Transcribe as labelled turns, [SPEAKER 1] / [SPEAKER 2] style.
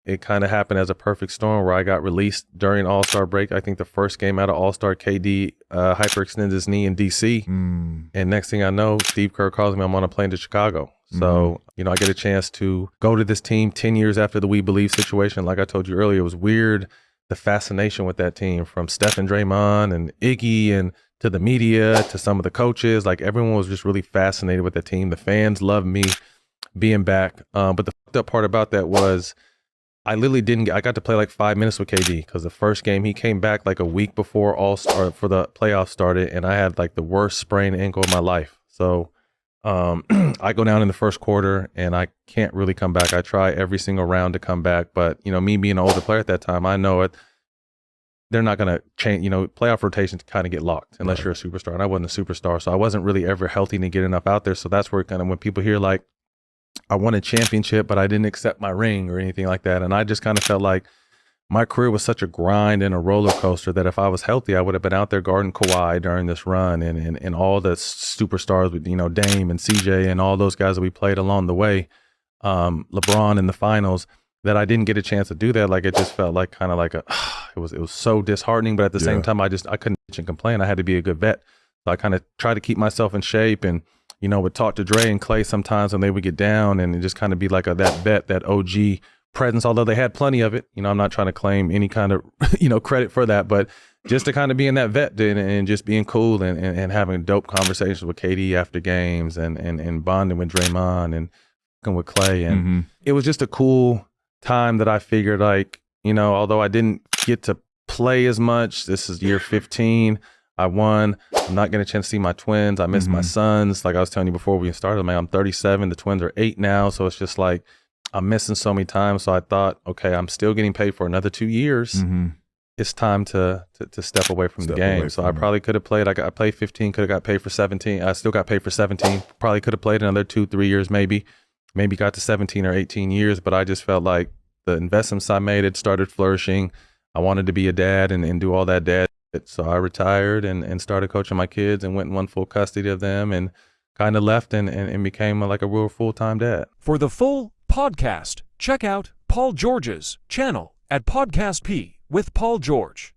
[SPEAKER 1] it kind of happened as a perfect storm where I got released during All-Star break. I think the first game out of All-Star, KD hyperextended his knee in DC. And next thing I know, Steve Kerr calls me, I'm on a plane to Chicago. So, you know, I get a chance to go to this team 10 years after the We Believe situation. Like I told you earlier, it was weird, the fascination with that team, from Steph and Draymond and Iggy and to the media, to some of the coaches. Like, everyone was just really fascinated with the team. The fans loved me being back. But the fucked up part about that was I literally I got to play like 5 minutes with KD, because the first game he came back like a week before All-Star for the playoffs started, and I had like the worst sprained ankle of my life. So I go down in the first quarter and I can't really come back. I try every single round to come back, but you know, me being an older player at that time, I know it. They're not going to change, you know, playoff rotations kind of get locked unless you're a superstar. And I wasn't a superstar, so I wasn't really ever healthy to get enough out there. So that's where kind of when people hear like, I won a championship, but I didn't accept my ring or anything like that. And I just kind of felt like my career was such a grind and a roller coaster that if I was healthy, I would have been out there guarding Kawhi during this run and all the superstars with, you know, Dame and CJ and all those guys that we played along the way, LeBron in the finals, that I didn't get a chance to do that. Like, it just felt like kind of like it was so disheartening, but at the same time, I couldn't bitch and complain. I had to be a good vet. So I kind of tried to keep myself in shape, and, you know, would talk to Dre and Clay sometimes when they would get down, and just kind of be like that vet, that OG presence, although they had plenty of it. You know, I'm not trying to claim any kind of, you know, credit for that, but just to kind of be in that vet and just being cool and having dope conversations with KD after games and bonding with Draymond and with Clay. And it was just a cool time that I figured, like, you know, although I didn't get to play as much, this is year 15. I won. I'm not getting a chance to see my twins. I miss my sons. Like I was telling you before we started, man, I'm 37. The twins are 8 now. So it's just like, I'm missing so many times. So I thought, okay, I'm still getting paid for another 2 years. It's time to step away from the game. So I probably could have played. I played 15, could have got paid for 17. I still got paid for 17. Probably could have played another 2-3 years, maybe got to 17 or 18 years. But I just felt like the investments I made had started flourishing. I wanted to be a dad and do all that dad shit. So I retired and started coaching my kids and went and won full custody of them and kind of left and became like a real full-time dad.
[SPEAKER 2] For the full podcast, check out Paul George's channel at PodcastP with Paul George.